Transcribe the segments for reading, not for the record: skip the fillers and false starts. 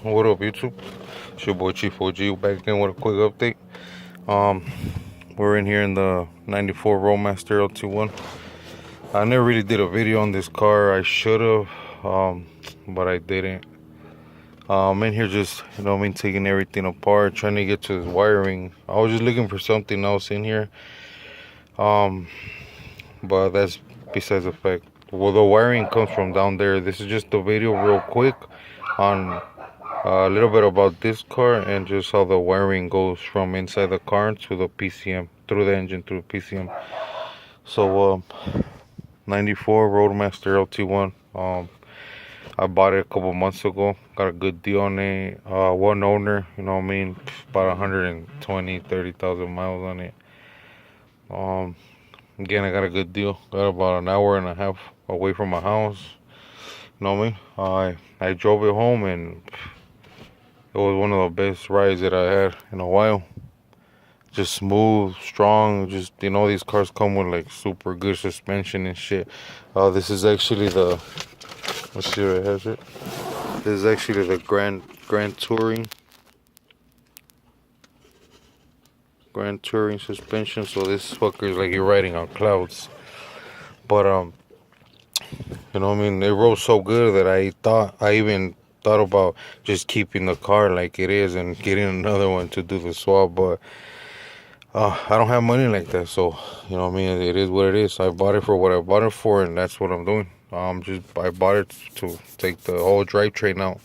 What up, YouTube? It's your boy Chief OG back again with a quick update. Um, we're in here in the '94 Roadmaster Lt1. I never really did a video on this car. I should have, but I didn't. In here just, taking everything apart, trying to get to this wiring. I was just looking for something else in here. Um, but that's besides the fact. Well, the wiring comes from down there. This is just a video real quick on a little bit about this car and just how the wiring goes from inside the car to the PCM, through the engine to the PCM. So 94 Roadmaster Lt1. I bought it a couple months ago. Got a good deal on it. One owner, about 120, 30,000 miles on it. Again, I got a good deal. Got about an hour and a half away from my house. I drove it home and it was one of the best rides that I had in a while. Just smooth, strong. Just, these cars come with like super good suspension and shit. This is actually the, let's see if it has it. This is actually the Grand Touring suspension. So this fucker is like you're riding on clouds. But it rode so good that I even thought about just keeping the car like it is and getting another one to do the swap, but I don't have money like that, so it is what it is. I bought it for what I bought it for, and that's what I'm doing. I bought it to take the whole drivetrain out,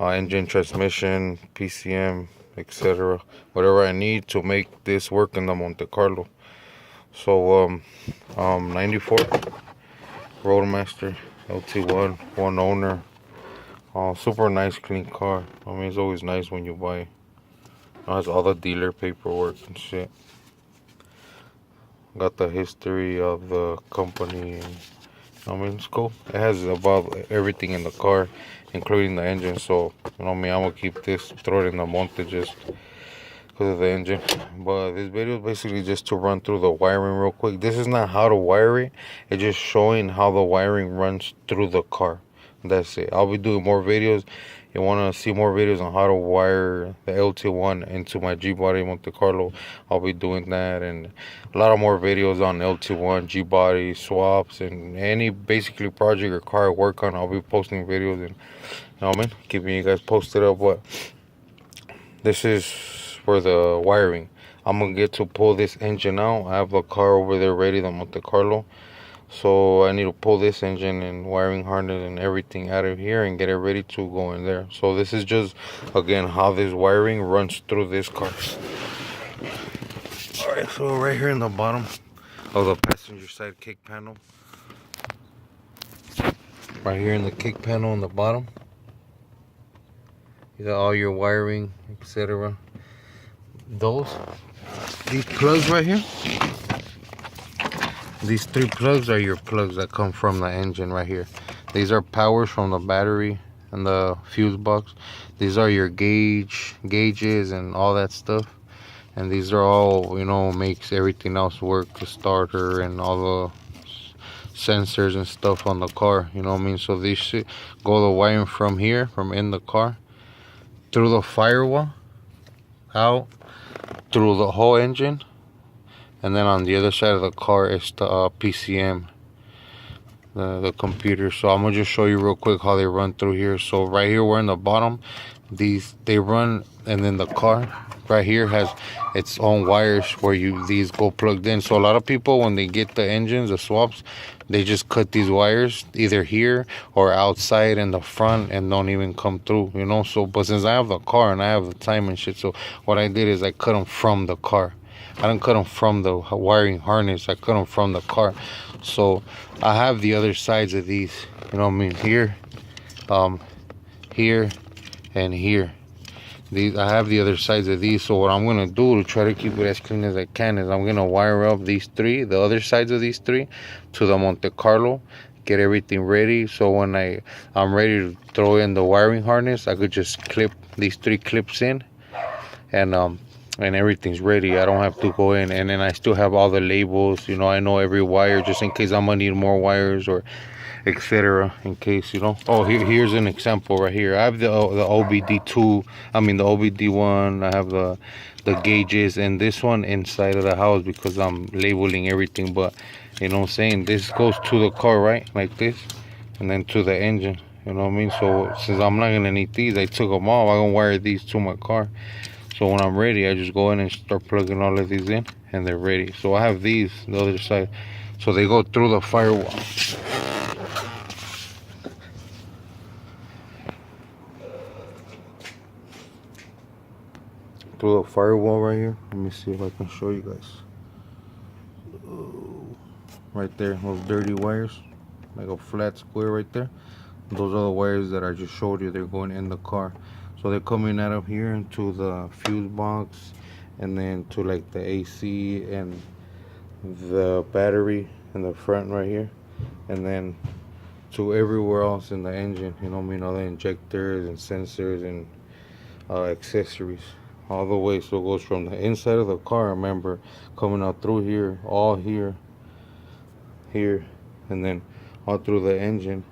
engine, transmission, PCM, etc. Whatever I need to make this work in the Monte Carlo. So 94 Roadmaster Lt1, one owner. Super nice, clean car. It's always nice when you buy it. It has all the dealer paperwork and shit. Got the history of the company. It's cool. It has about everything in the car, including the engine. So, I'm gonna keep this, throw it in the monte just because of the engine. But this video is basically just to run through the wiring real quick. This is not how to wire it. It's just showing how the wiring runs through the car. That's it. I'll be doing more videos. You want to see more videos on how to wire the Lt1 into my G-Body Monte Carlo, I'll be doing that, and a lot of more videos on Lt1, G-Body, swaps, and any basically project or car I work on, I'll be posting videos and, keeping you guys posted up. What this is for the wiring. I'm going to get to pull this engine out. I have the car over there ready, the Monte Carlo. So I need to pull this engine and wiring harness and everything out of here and get it ready to go in there. So this is just, again, how this wiring runs through this car. Alright, so right here in the bottom of the passenger side kick panel. Right here in the kick panel in the bottom. You got all your wiring, etc. These plugs right here. These three plugs are your plugs that come from the engine right here. These are powers from the battery and the fuse box. These are your gauges and all that stuff. And these are all, makes everything else work, the starter and all the sensors and stuff on the car, So these should go the wiring from here, from in the car, through the firewall, out, through the whole engine. And then on the other side of the car is the PCM, the computer. So I'm gonna just show you real quick how they run through here. So right here, we're in the bottom. They run, and then the car right here has its own wires where these go plugged in. So a lot of people, when they get the engines, the swaps, they just cut these wires either here or outside in the front and don't even come through, So, but since I have the car and I have the time and shit, so what I did is I cut them from the car. I don't cut them from the wiring harness. I cut them from the car. So I have the other sides of these. Here, here, and here. I have the other sides of these. So what I'm gonna do to try to keep it as clean as I can is I'm gonna wire up these three, the other sides of these three, to the Monte Carlo. Get everything ready. So when I'm ready to throw in the wiring harness, I could just clip these three clips in, and everything's ready. I don't have to go in, and then I still have all the labels. I know every wire just in case I'm gonna need more wires or etc. In case you know. Oh, here's an example right here. I have the OBD2. I mean the OBD1. I have the gauges, and this one inside of the house because I'm labeling everything. But you know what I'm saying, this goes to the car, right, like this, and then to the engine. You know what I mean? So since I'm not gonna need these, I took them off. I'm gonna wire these to my car. So when I'm ready, I just go in and start plugging all of these in, and they're ready. So I have these the other side, so they go through the firewall. Through the firewall right here. Let me see if I can show you guys. Right there, those dirty wires, like a flat square right there. Those are the wires that I just showed you. They're going in the car. So they're coming out of here into the fuse box, and then to like the AC and the battery in the front right here, and then to everywhere else in the engine. You know what I mean? All the injectors and sensors and accessories, all the way. So it goes from the inside of the car, remember, coming out through here, all here, here, and then all through the engine,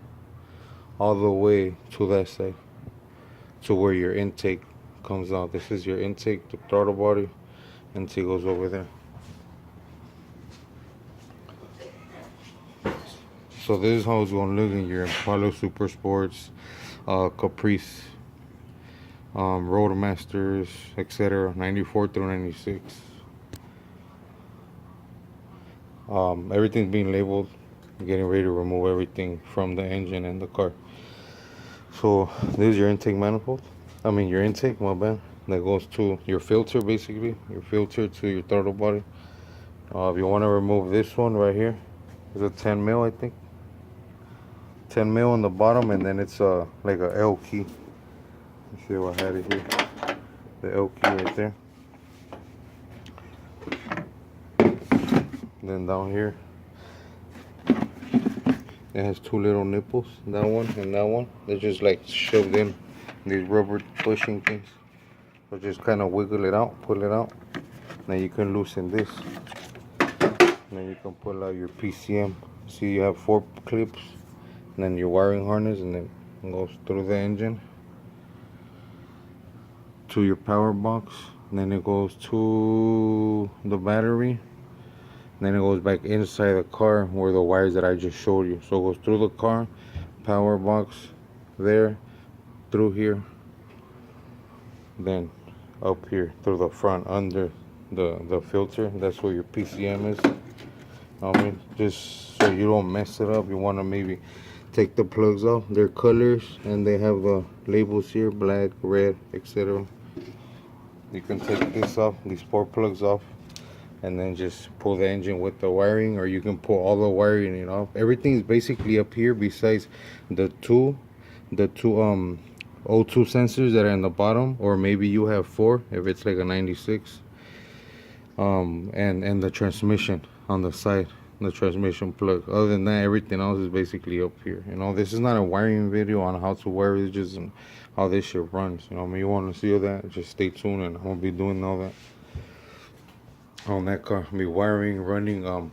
all the way to that side, to where your intake comes out. This is your intake, the throttle body. Intake goes over there. So this is how it's gonna look in your Impala Super Sports, Caprice, Roadmasters, etc. 94 through 96. Everything's being labeled. I'm getting ready to remove everything from the engine and the car. So this is your intake manifold. I mean your intake, my bad. That goes to your filter, basically. Your filter to your throttle body. If you want to remove this one right here, it's a 10 mil, I think. 10 mil on the bottom, and then it's like a L key. Let's see if I had it here. The L key right there. Then down here, it has two little nipples. That one and that one. They're just like shoved in these rubber bushing things. So just kind of wiggle it out, pull it out. Then you can loosen this. And then you can pull out your PCM. See, you have 4 clips. And then your wiring harness, and then it goes through the engine to your power box, and then it goes to the battery, and then it goes back inside the car where the wires that I just showed you. So it goes through the car, power box there, through here, then up here through the front under the filter. That's where your PCM is. I mean, just so you don't mess it up, you want to maybe take the plugs off. They're colors, and they have the labels here, black, red, etc. You can take this off, these 4 plugs off, and then just pull the engine with the wiring, or you can pull all the wiring off. Everything is basically up here besides the two O2 sensors that are in the bottom, or maybe you have 4 if it's like a 96, and the transmission on the side, the transmission plug. Other than that, everything else is basically up here. You know, this is not a wiring video on how to wire it, just how this shit runs. You know, I mean, you want to see all that, just stay tuned, and I'm gonna be doing all that on that car. I'll be wiring, running,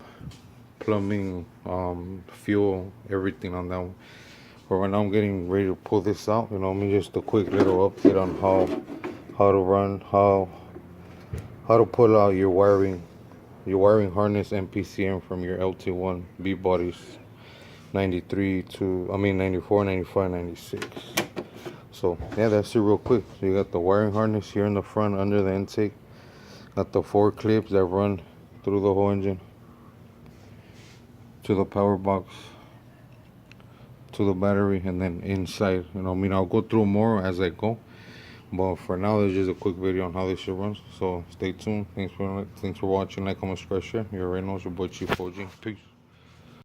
plumbing, fuel, everything on that one. But right now I'm getting ready to pull this out. You know, I mean, just a quick little update on how to run, how to pull out your wiring harness and PCM from your Lt1 B bodies 93 to, I mean 94, 95, 96. So yeah, that's it real quick. So you got the wiring harness here in the front under the intake. Got the 4 clips that run through the whole engine to the power box, to the battery, and then inside. You know, I mean, I'll go through more as I go. But for now, there's just a quick video on how this shit runs. So stay tuned. Thanks for watching. Like, comment, subscribe, share. You already know it's your boy Chief OG. Peace.